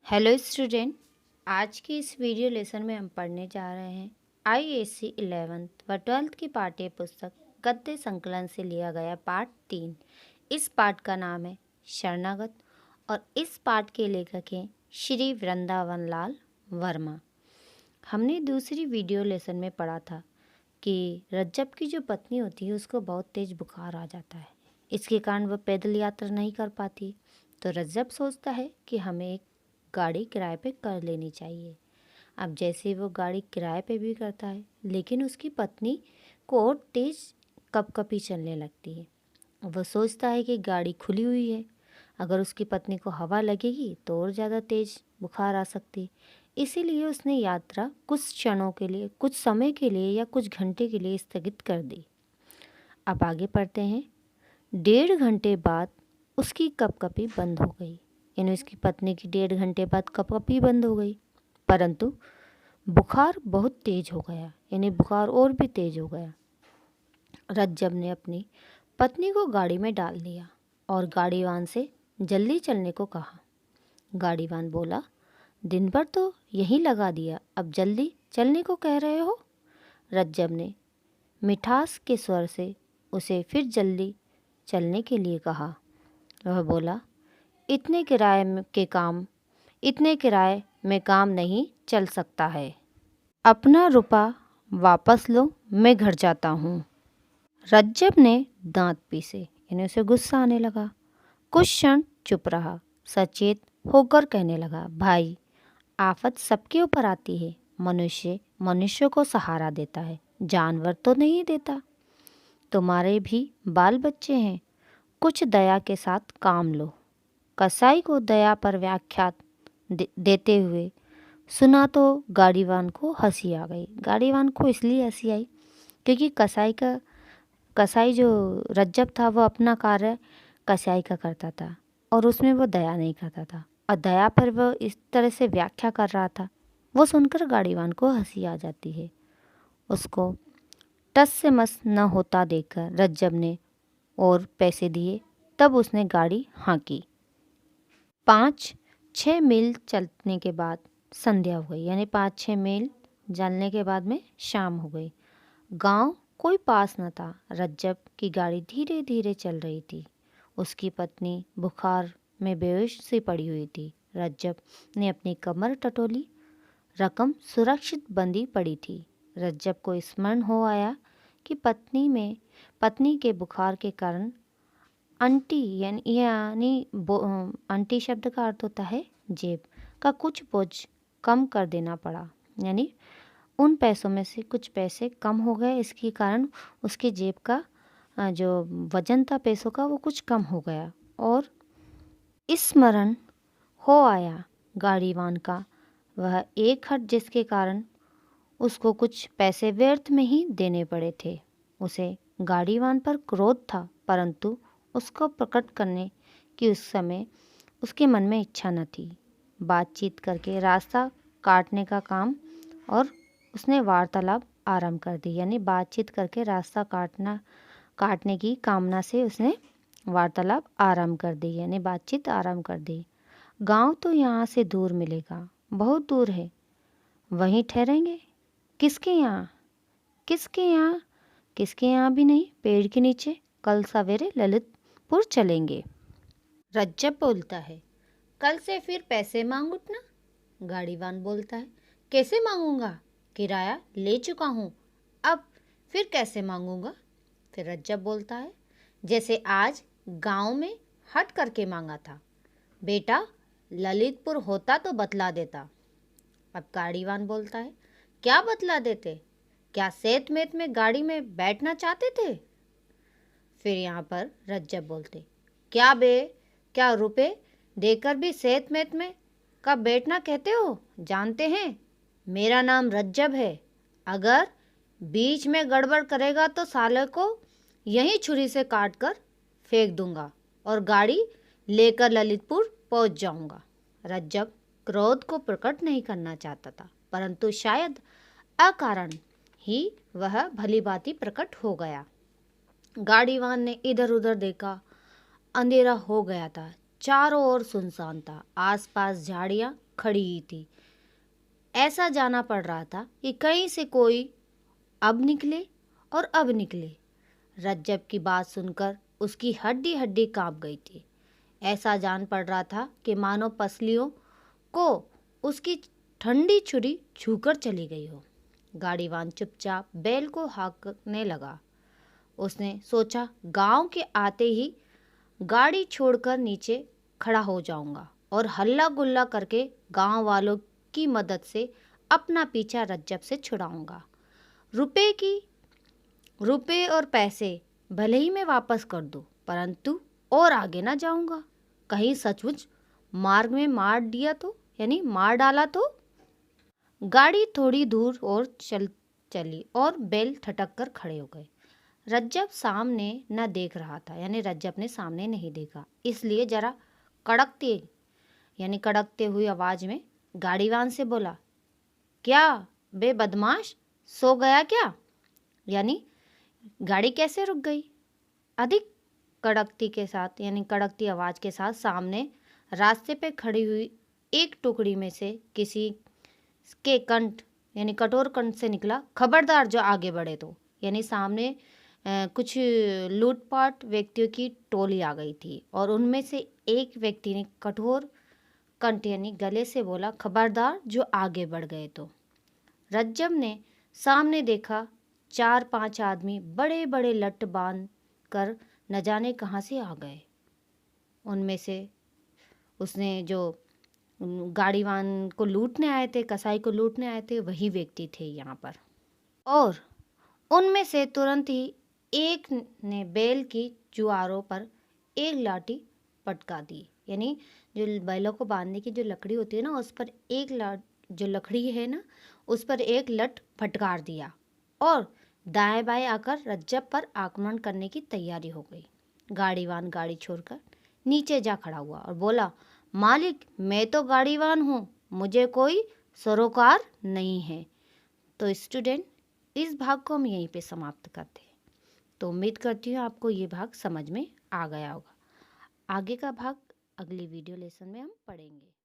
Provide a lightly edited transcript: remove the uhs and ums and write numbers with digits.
Hello student. आज की इस वीडियो लेसन में हम पढ़ने जा रहे हैं आईएएससी 11th व 12th की पाठ्य पुस्तक गद्य संकलन से लिया गया पाठ 3। इस पाठ का नाम है शरणागत और इस पाठ के लेखक हैं श्री वृंदावन लाल वर्मा। हमने दूसरी वीडियो लेसन में पढ़ा था कि रज्जब की जो पत्नी होती है उसको बहुत तेज बुखार आ जाता है। इसके कारण वह पैदल यात्रा नहीं कर पाती। तो रज्जब सोचता है कि हमें एक गाड़ी किराए पे कर लेनी चाहिए। अब जैसे वो गाड़ी किराए पे भी करता है, लेकिन उसकी पत्नी को और तेज कपकपी चलने लगती है। वो सोचता है कि गाड़ी खुली हुई है, अगर उसकी पत्नी को हवा लगेगी तो और ज़्यादा तेज बुखार आ सकती है। इसीलिए उसने यात्रा कुछ क्षणों के लिए, कुछ समय के लिए या कुछ घंटे के लिए स्थगित कर दी। अब आगे पढ़ते हैं। 1.5 घंटे बाद उसकी कपकपी बंद हो गई। यानी उसकी पत्नी की 1.5 घंटे बाद कपकपी बंद हो गई, परंतु बुखार बहुत तेज हो गया। यानी बुखार और भी तेज हो गया। रज्जब ने अपनी पत्नी को गाड़ी में डाल दिया और गाड़ीवान से जल्दी चलने को कहा। गाड़ीवान बोला, दिन भर तो यहीं लगा दिया, अब जल्दी चलने को कह रहे हो? रज्जब ने मिठास के स्वर से उसे फिर जल्दी चलने के लिए कहा। वह बोला, इतने किराए में काम नहीं चल सकता है। अपना रुपया वापस लो, मैं घर जाता हूँ। रज्जब ने दांत पीसे, यानी उसे गुस्सा आने लगा। कुछ क्षण चुप रहा, सचेत होकर कहने लगा, भाई, आफत सबके ऊपर आती है। मनुष्य को सहारा देता है, जानवर तो नहीं देता। तुम्हारे भी बाल बच्चे हैं, कुछ दया के साथ काम लो। कसाई को दया पर व्याख्या देते हुए सुना तो गाड़ीवान को हंसी आ गई। गाड़ीवान को इसलिए हंसी आई क्योंकि कसाई जो रज्जब था वो अपना कार्य कसाई का करता था और उसमें वो दया नहीं करता था, और दया पर वो इस तरह से व्याख्या कर रहा था। वो सुनकर गाड़ीवान को हंसी आ जाती है। उसको टस से मस न होता देखकर रज्जब ने और पैसे दिए। तब उसने गाड़ी हाँकी। 5-6 मील चलने के बाद संध्या हो गई। यानी 5-6 मील चलने के बाद में शाम हो गई। गांव कोई पास न था। रज्जब की गाड़ी धीरे धीरे चल रही थी। उसकी पत्नी बुखार में बेहोश सी पड़ी हुई थी। रज्जब ने अपनी कमर टटोली, रकम सुरक्षित बंधी पड़ी थी। रज्जब को स्मरण हो आया कि पत्नी के बुखार के कारण अंटी अंटी शब्द का अर्थ होता है जेब का कुछ बोझ कम कर देना पड़ा। यानी उन पैसों में से कुछ पैसे कम हो गए, इसके कारण उसकी जेब का जो वजन था पैसों का वो कुछ कम हो गया। और स्मरण हो आया गाड़ीवान का वह एक हट जिसके कारण उसको कुछ पैसे व्यर्थ में ही देने पड़े थे। उसे गाड़ीवान पर क्रोध था, परंतु उसको प्रकट करने की उस समय उसके मन में इच्छा न थी। बातचीत करके रास्ता काटने का काम और उसने वार्तालाप आरंभ कर दी। यानी बातचीत करके रास्ता काटने की कामना से उसने वार्तालाप आरंभ कर दी, यानी बातचीत आरंभ कर दी। गांव तो यहाँ से दूर मिलेगा, बहुत दूर है, वहीं ठहरेंगे। किसके यहाँ? किसके यहाँ? किसके यहाँ भी नहीं, पेड़ के नीचे। कल सवेरे ललितपुर चलेंगे। रज्जब बोलता है, कल से फिर पैसे मांग उठना। गाड़ीवान बोलता है, कैसे मांगूंगा, किराया ले चुका हूँ, अब फिर कैसे मांगूंगा। फिर रज्जब बोलता है, जैसे आज गांव में हट करके मांगा था। बेटा, ललितपुर होता तो बतला देता। अब गाड़ीवान बोलता है, क्या बतला देते? क्या सेत मेत में गाड़ी में बैठना चाहते थे? फिर यहाँ पर रज्जब बोलते, क्या बे, क्या रुपए देकर भी सेत मेत में कब बैठना कहते हो? जानते हैं, मेरा नाम रज्जब है। अगर बीच में गड़बड़ करेगा तो साले को यहीं छुरी से काट कर फेंक दूंगा और गाड़ी लेकर ललितपुर पहुंच जाऊंगा। रज्जब क्रोध को प्रकट नहीं करना चाहता था, परंतु शायद अकारण ही वह भलीभांति प्रकट हो गया। गाड़ीवान ने इधर उधर देखा। अंधेरा हो गया था, चारों ओर सुनसान था। आसपास झाड़ियाँ खड़ी ही थी। ऐसा जाना पड़ रहा था कि कहीं से कोई अब निकले और अब निकले। रज्जब की बात सुनकर उसकी हड्डी हड्डी कांप गई थी। ऐसा जान पड़ रहा था कि मानो पसलियों को उसकी ठंडी छुरी छूकर चली गई हो। गाड़ीवान चुपचाप बैल को हाँकने लगा। उसने सोचा गांव के आते ही गाड़ी छोड़कर नीचे खड़ा हो जाऊंगा और हल्ला गुल्ला करके गांव वालों की मदद से अपना पीछा रज्जब से छुड़ाऊंगा। रुपए और पैसे भले ही मैं वापस कर दूं, परंतु और आगे ना जाऊंगा। कहीं सचमुच मार्ग में मार दिया तो, यानी मार डाला तो। गाड़ी थोड़ी दूर और चली और बैल ठटक कर खड़े हो गए। रज्जब सामने न देख रहा था, यानी रज्जब ने सामने नहीं देखा, इसलिए जरा कड़कते हुई आवाज में गाड़ीवान से बोला, क्या बे बदमाश, सो गया क्या? यानी गाड़ी कैसे रुक गई? अधिक कड़कती आवाज के साथ सामने रास्ते पे खड़ी हुई एक टुकड़ी में से किसी के कंठ, यानी कठोर कंठ से निकला, खबरदार जो आगे बढ़े तो। यानी सामने कुछ लूटपाट व्यक्तियों की टोली आ गई थी और उनमें से एक व्यक्ति ने कठोर कंठ यानी गले से बोला, खबरदार जो आगे बढ़ गए तो। रज्जब ने सामने देखा 4-5 आदमी बड़े बड़े लट बांध कर न जाने कहाँ से आ गए। उनमें से उसने जो गाड़ीवान को लूटने आए थे, कसाई को लूटने आए थे, वही व्यक्ति थे यहाँ पर। और उनमें से तुरंत ही एक ने बैल की जुआरों पर एक लाठी पटका दी। यानी जो बैलों को बांधने की जो लकड़ी होती है ना, उस पर जो लकड़ी है ना, उस पर एक लठ फटकार दिया और दाएं बाएं आकर रज्जब पर आक्रमण करने की तैयारी हो गई। गाड़ीवान गाड़ी छोड़कर नीचे जा खड़ा हुआ और बोला, मालिक, मैं तो गाड़ीवान हूँ, मुझे कोई सरोकार नहीं है। तो स्टूडेंट, इस भाग को हम यहीं पे समाप्त करते हैं। तो उम्मीद करती हूँ आपको ये भाग समझ में आ गया होगा। आगे का भाग अगली वीडियो लेसन में हम पढ़ेंगे।